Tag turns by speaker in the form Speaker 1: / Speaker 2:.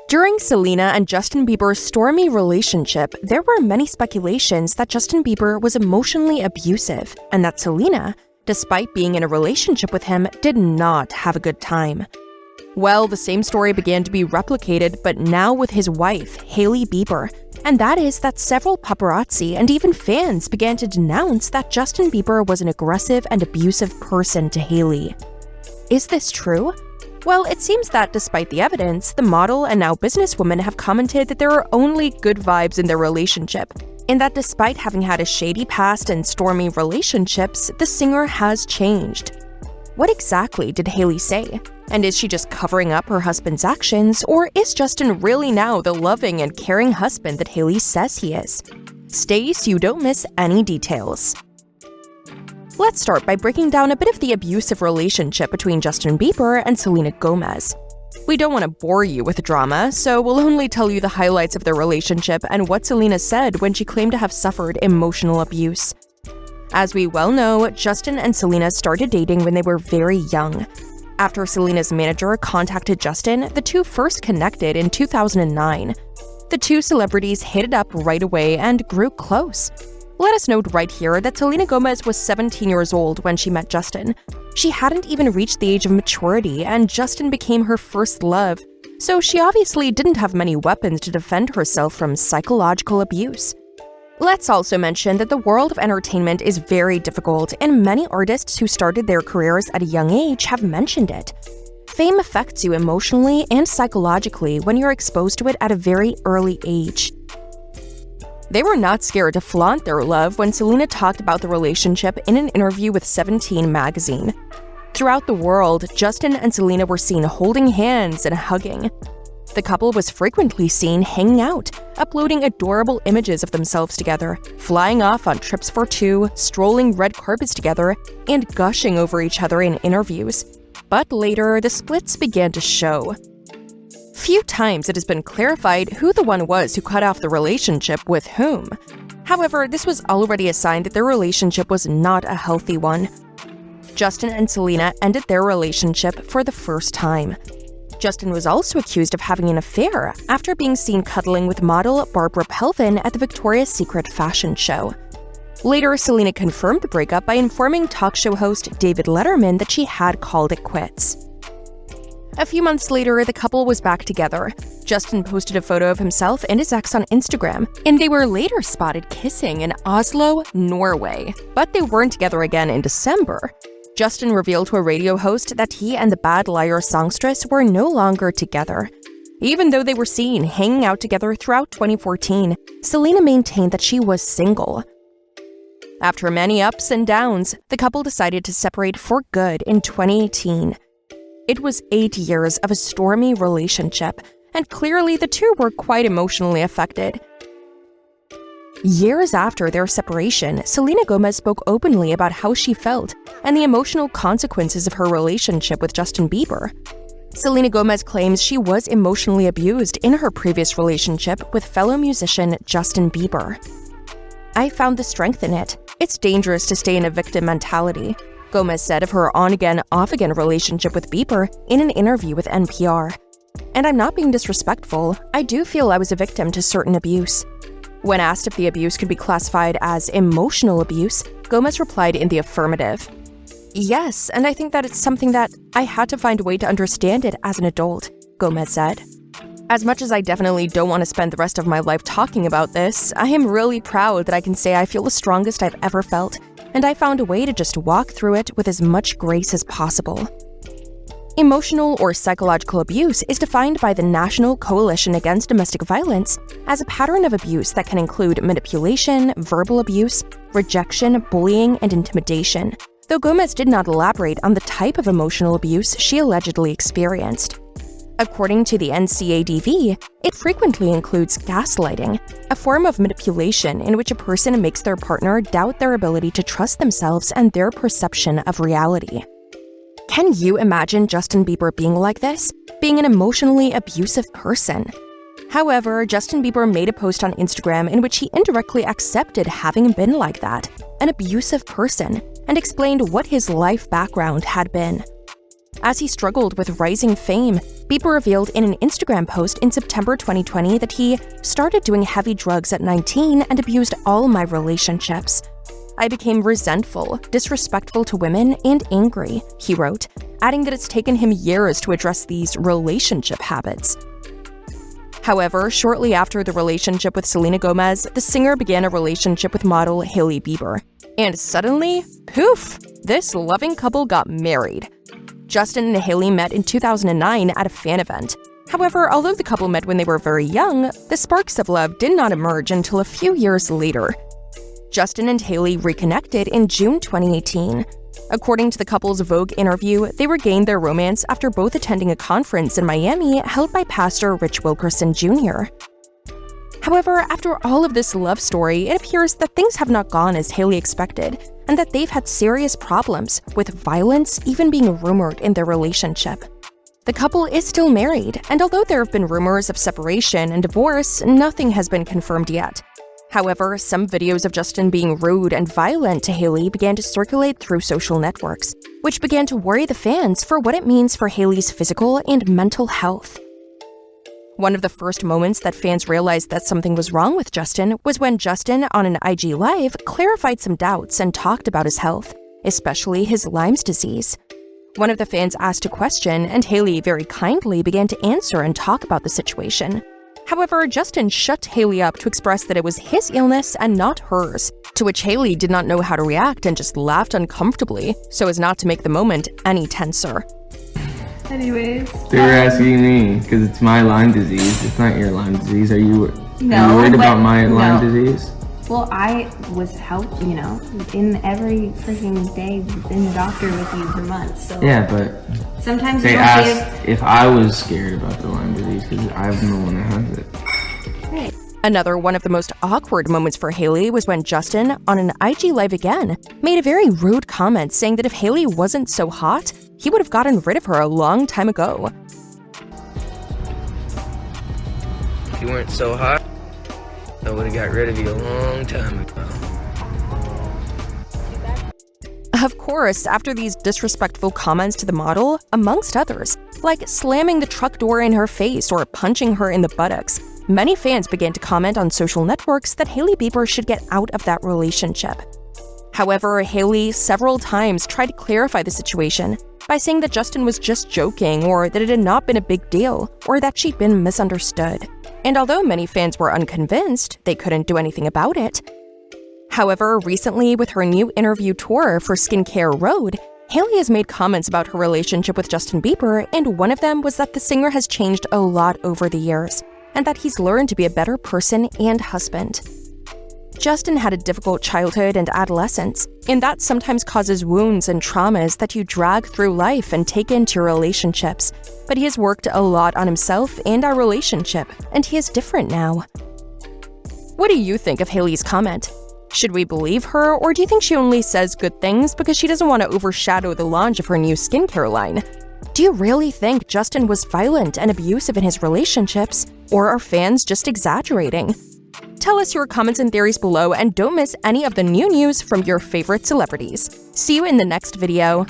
Speaker 1: During Selena and Justin Bieber's stormy relationship, there were many speculations that Justin Bieber was emotionally abusive and that Selena, despite being in a relationship with him, did not have a good time. Well, the same story began to be replicated, but now with his wife, Hailey Bieber, and that is that several paparazzi and even fans began to denounce that Justin Bieber was an aggressive and abusive person to Hailey. Is this true? Well, it seems that despite the evidence, the model and now businesswoman have commented that there are only good vibes in their relationship, and that despite having had a shady past and stormy relationships, the singer has changed. What exactly did Hailey say? And is she just covering up her husband's actions, or is Justin really now the loving and caring husband that Hailey says he is? Stay so you don't miss any details. Let's start by breaking down a bit of the abusive relationship between Justin Bieber and Selena Gomez. We don't want to bore you with drama, so we'll only tell you the highlights of their relationship and what Selena said when she claimed to have suffered emotional abuse. As we well know, Justin and Selena started dating when they were very young. After Selena's manager contacted Justin, the two first connected in 2009. The two celebrities hit it up right away and grew close. Let us note right here that Selena Gomez was 17 years old when she met Justin. She hadn't even reached the age of maturity, and Justin became her first love, so she obviously didn't have many weapons to defend herself from psychological abuse. Let's also mention that the world of entertainment is very difficult, and many artists who started their careers at a young age have mentioned it. Fame affects you emotionally and psychologically when you're exposed to it at a very early age. They were not scared to flaunt their love when Selena talked about the relationship in an interview with 17 magazine. Throughout the world, Justin and Selena were seen holding hands and hugging. The couple was frequently seen hanging out, uploading adorable images of themselves together, flying off on trips for two, strolling red carpets together, and gushing over each other in interviews. But later, the splits began to show. Few times it has been clarified who the one was who cut off the relationship with whom. However, this was already a sign that their relationship was not a healthy one. Justin and Selena ended their relationship for the first time. Justin was also accused of having an affair after being seen cuddling with model Barbara Pelvin at the Victoria's Secret fashion show. Later, Selena confirmed the breakup by informing talk show host David Letterman that she had called it quits. A few months later, the couple was back together. Justin posted a photo of himself and his ex on Instagram, and they were later spotted kissing in Oslo, Norway. But they weren't together again in December. Justin revealed to a radio host that he and the Bad Liar songstress were no longer together. Even though they were seen hanging out together throughout 2014, Selena maintained that she was single. After many ups and downs, the couple decided to separate for good in 2018. It was 8 years of a stormy relationship, and clearly the two were quite emotionally affected. Years after their separation, Selena Gomez spoke openly about how she felt and the emotional consequences of her relationship with Justin Bieber. Selena Gomez claims she was emotionally abused in her previous relationship with fellow musician Justin Bieber. "I found the strength in it. It's dangerous to stay in a victim mentality," Gomez said of her on-again, off-again relationship with Bieber in an interview with NPR. "And I'm not being disrespectful. I do feel I was a victim to certain abuse." When asked if the abuse could be classified as emotional abuse, Gomez replied in the affirmative. "Yes, and I think that it's something that I had to find a way to understand it as an adult," Gomez said. "As much as I definitely don't want to spend the rest of my life talking about this, I am really proud that I can say I feel the strongest I've ever felt, and I found a way to just walk through it with as much grace as possible." Emotional or psychological abuse is defined by the National Coalition Against Domestic Violence as a pattern of abuse that can include manipulation, verbal abuse, rejection, bullying, and intimidation, though Gomez did not elaborate on the type of emotional abuse she allegedly experienced. According to the NCADV, it frequently includes gaslighting, a form of manipulation in which a person makes their partner doubt their ability to trust themselves and their perception of reality. Can you imagine Justin Bieber being like this? Being an emotionally abusive person? However, Justin Bieber made a post on Instagram in which he indirectly accepted having been like that, an abusive person, and explained what his life background had been. As he struggled with rising fame, Bieber revealed in an Instagram post in September 2020 that he started doing heavy drugs at 19 and abused all my relationships. I became resentful, disrespectful to women, and angry, he wrote, adding that it's taken him years to address these relationship habits. However, shortly after the relationship with Selena Gomez, the singer began a relationship with model Hailey Bieber. And suddenly, poof, this loving couple got married. Justin and Hailey met in 2009 at a fan event. However, although the couple met when they were very young, the sparks of love did not emerge until a few years later. Justin and Hailey reconnected in June 2018. According to the couple's Vogue interview, they regained their romance after both attending a conference in Miami held by Pastor Rich Wilkerson Jr. However, after all of this love story, it appears that things have not gone as Hailey expected, and that they've had serious problems, with violence even being rumored in their relationship. The couple is still married, and although there have been rumors of separation and divorce, nothing has been confirmed yet. However, some videos of Justin being rude and violent to Hailey began to circulate through social networks, which began to worry the fans for what it means for Hailey's physical and mental health. One of the first moments that fans realized that something was wrong with Justin was when Justin, on an IG Live, clarified some doubts and talked about his health, especially his Lyme's disease. One of the fans asked a question, and Hailey very kindly began to answer and talk about the situation. However, Justin shut Hailey up to express that it was his illness and not hers, to which Hailey did not know how to react and just laughed uncomfortably, so as not to make the moment any tenser.
Speaker 2: Anyways.
Speaker 3: They were asking me, because it's my Lyme disease. It's not your Lyme disease. Are you worried about my Lyme disease?
Speaker 2: Well, I was in every freaking day in the doctor with you for months. So
Speaker 3: yeah, but
Speaker 2: sometimes
Speaker 3: they asked if I was scared about the Lyme disease because I'm the one that has it.
Speaker 2: Right.
Speaker 1: Another one of the most awkward moments for Hailey was when Justin, on an IG Live again, made a very rude comment saying that if Hailey wasn't so hot, he would have gotten rid of her a long time ago.
Speaker 4: If you weren't so hot, I would have got rid of you a long time ago.
Speaker 1: Of course, after these disrespectful comments to the model, amongst others, like slamming the truck door in her face or punching her in the buttocks, many fans began to comment on social networks that Hailey Bieber should get out of that relationship. However, Hailey several times tried to clarify the situation by saying that Justin was just joking, or that it had not been a big deal, or that she'd been misunderstood. And although many fans were unconvinced, they couldn't do anything about it. However, recently with her new interview tour for Skincare Road, Hailey has made comments about her relationship with Justin Bieber, and one of them was that the singer has changed a lot over the years, and that he's learned to be a better person and husband. Justin had a difficult childhood and adolescence, and that sometimes causes wounds and traumas that you drag through life and take into your relationships. But he has worked a lot on himself and our relationship, and he is different now. What do you think of Hailey's comment? Should we believe her, or do you think she only says good things because she doesn't want to overshadow the launch of her new skincare line? Do you really think Justin was violent and abusive in his relationships, or are fans just exaggerating? Tell us your comments and theories below, and don't miss any of the new news from your favorite celebrities. See you in the next video.